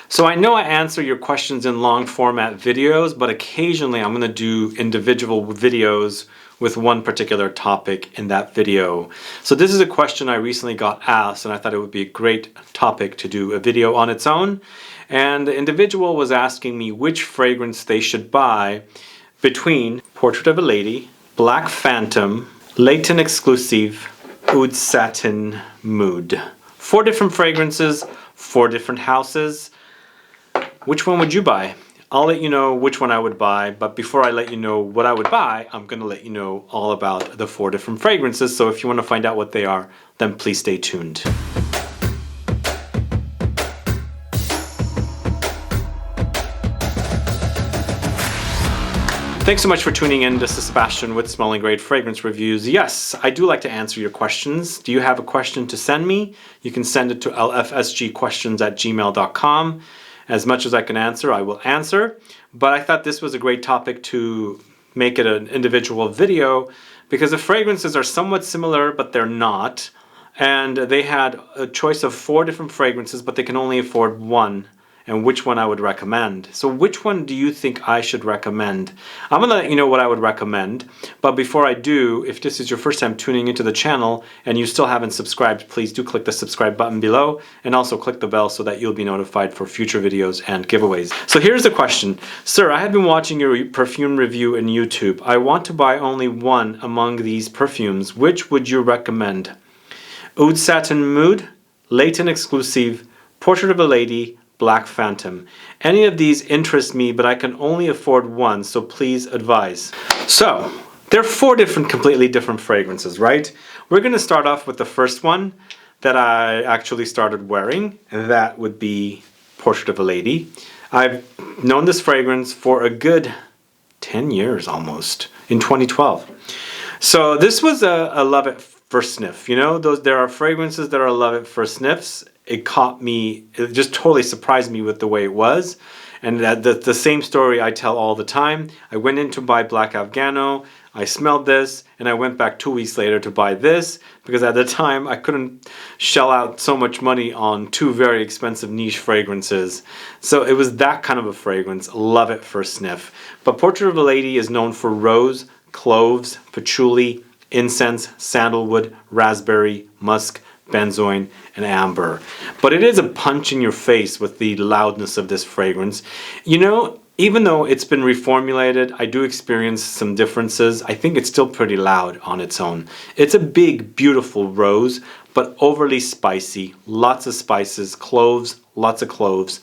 So I know I answer your questions in long format videos, but occasionally I'm going to do individual videos with one particular topic in that video. So this is a question I recently got asked, and I thought it would be a great topic to do a video on its own. And the individual was asking me which fragrance they should buy between Portrait of a Lady, Black Phantom, Layton Exclusive, Oud Satin Mood. 4 different fragrances, 4 different houses. Which one would you buy? I'll let you know which one I would buy, but before I let you know what I would buy, I'm going to let you know all about the 4 different fragrances. So if you want to find out what they are, then please stay tuned. Thanks so much for tuning in. This is Sebastian with Smelling Great Fragrance Reviews. Yes, I do like to answer your questions. Do you have a question to send me? You can send it to lfsgquestions@gmail.com. As much as I can answer, I will answer. But I thought this was a great topic to make it an individual video because the fragrances are somewhat similar, but they're not. And they had a choice of 4 different fragrances, but they can only afford one. And which one I would recommend. So which one do you think I should recommend? I'm going to let you know what I would recommend. But before I do, if this is your first time tuning into the channel and you still haven't subscribed, please do click the subscribe button below and also click the bell so that you'll be notified for future videos and giveaways. So here's the question. Sir, I have been watching your perfume review on YouTube. I want to buy only one among these perfumes. Which would you recommend? Oud Satin Mood, Layton Exclusive, Portrait of a Lady, Black Phantom. Any of these interest me, but I can only afford one, so please advise. So, there are 4 completely different fragrances, right? We're going to start off with the first one that I actually started wearing, and that would be Portrait of a Lady. I've known this fragrance for a good 10 years almost, in 2012. So this was a love at first sniff. You know, there are fragrances that are love at first sniffs. It caught me, it just totally surprised me with the way it was. And the same story I tell all the time. I went in to buy Black Afghano, I smelled this, and I went back 2 weeks later to buy this because at the time I couldn't shell out so much money on 2 very expensive niche fragrances. So it was that kind of a fragrance, love at first sniff. But Portrait of a Lady is known for rose, cloves, patchouli, incense, sandalwood, raspberry, musk, benzoin, and amber. But it is a punch in your face with the loudness of this fragrance. You know, even though it's been reformulated, I do experience some differences. I think it's still pretty loud on its own. It's a big, beautiful rose, but overly spicy. Lots of spices, cloves, lots of cloves.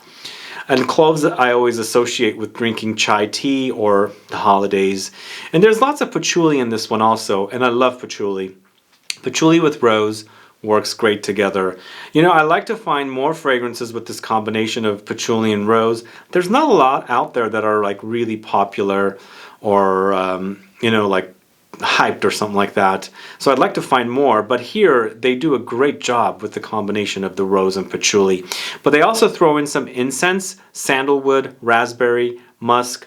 And cloves that I always associate with drinking chai tea or the holidays. And there's lots of patchouli in this one also, and I love patchouli. Patchouli with rose works great together. You know, I like to find more fragrances with this combination of patchouli and rose. There's not a lot out there that are like really popular or, you know, like hyped or something like that. So I'd like to find more, but here they do a great job with the combination of the rose and patchouli. But they also throw in some incense, sandalwood, raspberry, musk.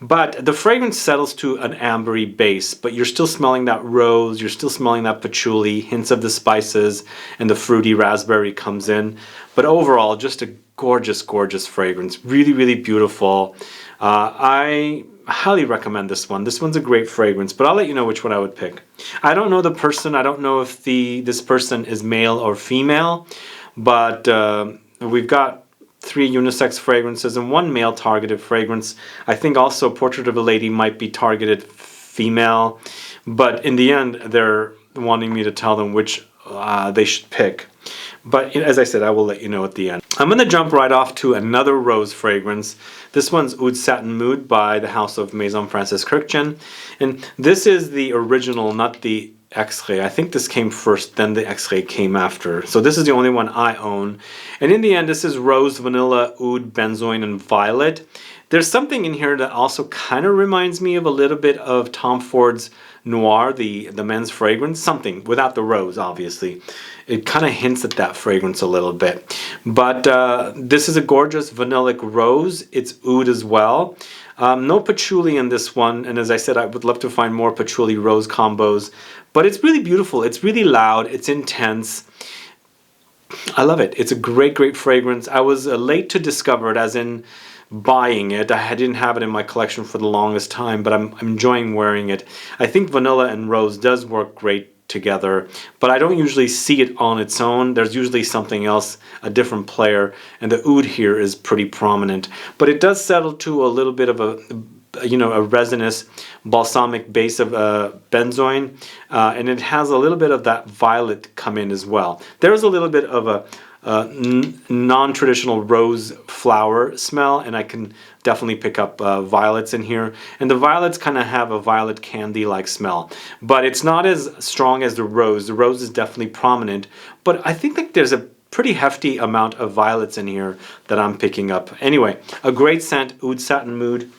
But the fragrance settles to an ambery base, but you're still smelling that rose, you're still smelling that patchouli, hints of the spices, and the fruity raspberry comes in. But overall, just a gorgeous, gorgeous fragrance. Really, really beautiful. I highly recommend this one. This one's a great fragrance, but I'll let you know which one I would pick. I don't know the person. I don't know if this person is male or female, but we've got 3 unisex fragrances and 1 male targeted fragrance. I think also Portrait of a Lady might be targeted female, but in the end they're wanting me to tell them which they should pick. But as I said, I will let you know at the end. I'm going to jump right off to another rose fragrance. This one's Oud Satin Mood by the House of Maison Francis Kurkdjian. And this is the original, not the X-ray. I think this came first, then the X-ray came after. So this is the only one I own. And in the end, this is rose, vanilla, oud, benzoin, and violet. There's something in here that also kind of reminds me of a little bit of Tom Ford's Noir, the men's fragrance. Something, without the rose, obviously. It kind of hints at that fragrance a little bit. But this is a gorgeous vanillic rose. It's oud as well. No patchouli in this one, and as I said, I would love to find more patchouli rose combos. But it's really beautiful. It's really loud. It's intense. I love it. It's a great, great fragrance. I was late to discover it, as in buying it. I didn't have it in my collection for the longest time, but I'm enjoying wearing it. I think vanilla and rose does work great together, but I don't usually see it on its own. There's usually something else, a different player, and the oud here is pretty prominent. But it does settle to a little bit of a resinous balsamic base of benzoin, and it has a little bit of that violet come in as well. There's a little bit of a non-traditional rose flower smell, and I can definitely pick up violets in here, and the violets kind of have a violet candy like smell, but it's not as strong as the rose. The rose is definitely prominent, but I think like there's a pretty hefty amount of violets in here that I'm picking up. Anyway, a great scent, Oud Satin Mood.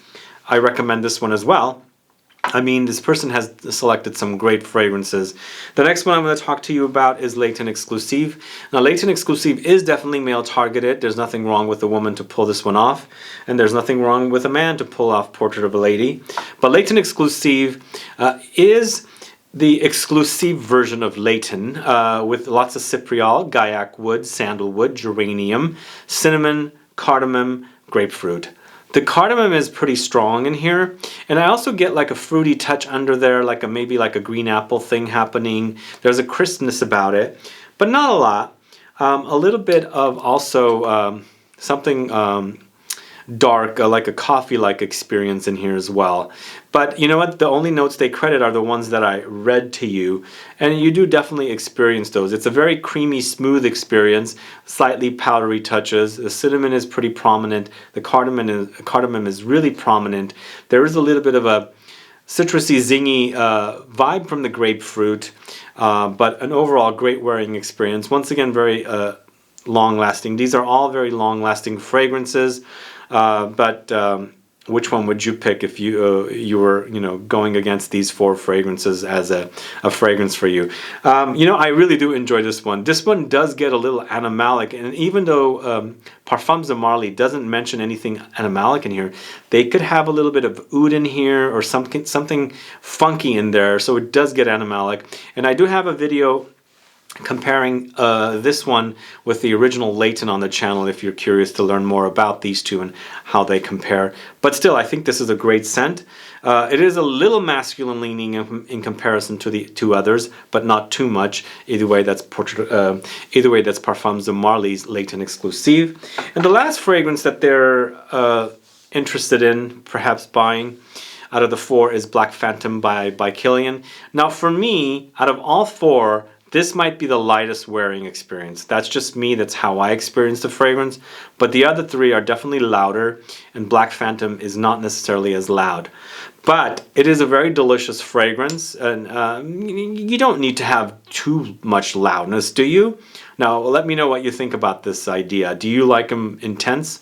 I recommend this one as well. I mean, this person has selected some great fragrances. The next one I'm going to talk to you about is Layton Exclusive. Now, Layton Exclusive is definitely male targeted. There's nothing wrong with a woman to pull this one off, and there's nothing wrong with a man to pull off Portrait of a Lady. But Layton Exclusive is the exclusive version of Layton, with lots of cypriol, gaiac wood, sandalwood, geranium, cinnamon, cardamom, grapefruit. The cardamom is pretty strong in here, and I also get like a fruity touch under there, like maybe like a green apple thing happening. There's a crispness about it, but not a lot. A little bit of also something dark, like a coffee-like experience in here as well. But you know what? The only notes they credit are the ones that I read to you, and you do definitely experience those. It's a very creamy, smooth experience, slightly powdery touches. The cinnamon is pretty prominent. The cardamom is really prominent. There is a little bit of a citrusy, zingy vibe from the grapefruit, but an overall great wearing experience. Once again, very long-lasting. These are all very long-lasting fragrances. But which one would you pick if you were going against these four fragrances as a fragrance for you? I really do enjoy this one. This one does get a little animalic, and even though Parfums de Marly doesn't mention anything animalic in here, they could have a little bit of oud in here or something funky in there, so it does get animalic. And I do have a video comparing this one with the original Layton on the channel if you're curious to learn more about these two and how they compare. But still, I think this is a great scent. It is a little masculine leaning in comparison to the two others, but not too much. Either way, that's Parfums de Marly's Layton Exclusive. And the last fragrance that they're interested in, perhaps buying, out of the four is Black Phantom by Kilian. Now, for me, out of all four, this might be the lightest wearing experience. That's just me. That's how I experience the fragrance. But the other three are definitely louder, and Black Phantom is not necessarily as loud. But it is a very delicious fragrance, and you don't need to have too much loudness, do you? Now, let me know what you think about this idea. Do you like them intense?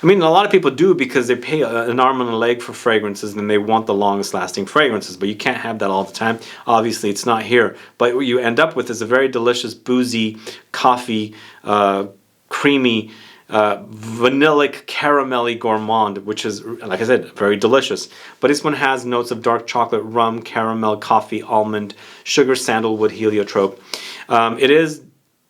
I mean, a lot of people do because they pay an arm and a leg for fragrances and they want the longest lasting fragrances, but you can't have that all the time. Obviously, it's not here. But what you end up with is a very delicious, boozy, coffee, creamy, vanillic, caramelly gourmand, which is, like I said, very delicious. But this one has notes of dark chocolate, rum, caramel, coffee, almond, sugar, sandalwood, heliotrope. It is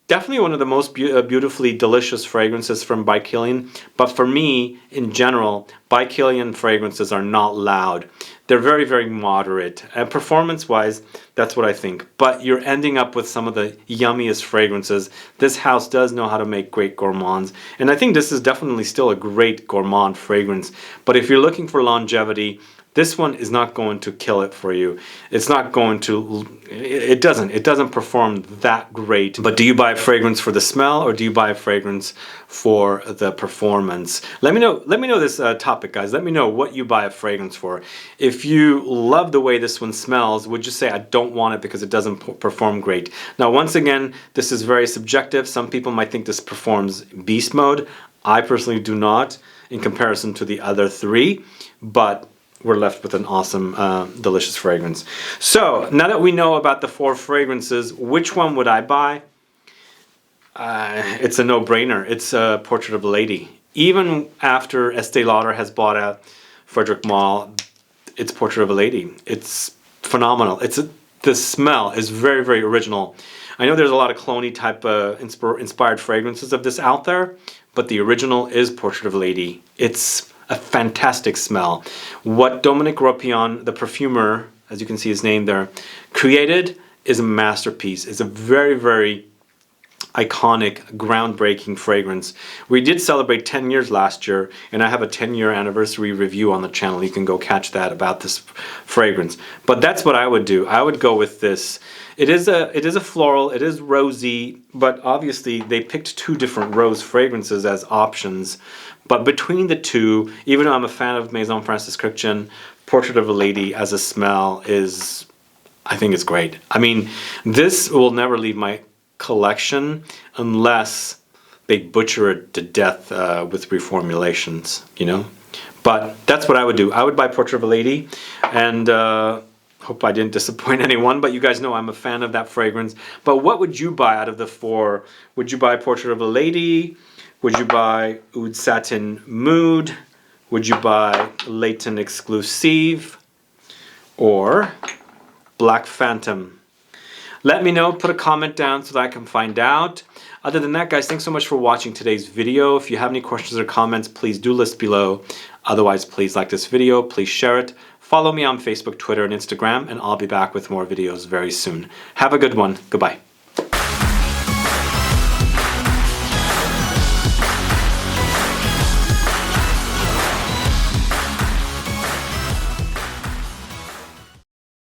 definitely one of the most beautifully delicious fragrances from by Kilian, but for me, in general, by Kilian fragrances are not loud. They're very, very moderate, and performance-wise, that's what I think. But you're ending up with some of the yummiest fragrances. This house does know how to make great gourmands, and I think this is definitely still a great gourmand fragrance. But if you're looking for longevity, this one is not going to kill it for you. It's not going to, it doesn't perform that great. But do you buy a fragrance for the smell, or do you buy a fragrance for the performance? Let me know this topic, guys. Let me know what you buy a fragrance for. If you love the way this one smells, would you say I don't want it because it doesn't perform great? Now, once again, this is very subjective. Some people might think this performs beast mode. I personally do not in comparison to the other three, but we're left with an awesome, delicious fragrance. So, now that we know about the four fragrances, which one would I buy? It's a no-brainer. It's Portrait of a Lady. Even after Estee Lauder has bought out Frederic Malle, it's Portrait of a Lady. It's phenomenal. The smell is very, very original. I know there's a lot of clone-y type inspired fragrances of this out there, but the original is Portrait of a Lady. It's a fantastic smell. What Dominique Ropion, the perfumer, as you can see his name there, created is a masterpiece. It's a very, very iconic, groundbreaking fragrance. We did celebrate 10 years last year, and I have a 10-year anniversary review on the channel. You can go catch that about this fragrance. But that's what I would do. I would go with this. It is a floral, it is rosy, but obviously they picked two different rose fragrances as options. But between the two, even though I'm a fan of Maison Francis Christian, Portrait of a Lady as a smell is, I think it's great. I mean, this will never leave my collection unless they butcher it to death with reformulations, you know. But that's what I would do. I would buy Portrait of a Lady, and hope I didn't disappoint anyone, but you guys know I'm a fan of that fragrance. But what would you buy out of the four? Would you buy Portrait of a Lady? Would you buy Oud Satin Mood? Would you buy Layton Exclusive? Or Black Phantom? Let me know, put a comment down so that I can find out. Other than that, guys, thanks so much for watching today's video. If you have any questions or comments, please do list below. Otherwise, please like this video, please share it. Follow me on Facebook, Twitter, and Instagram, and I'll be back with more videos very soon. Have a good one. Goodbye.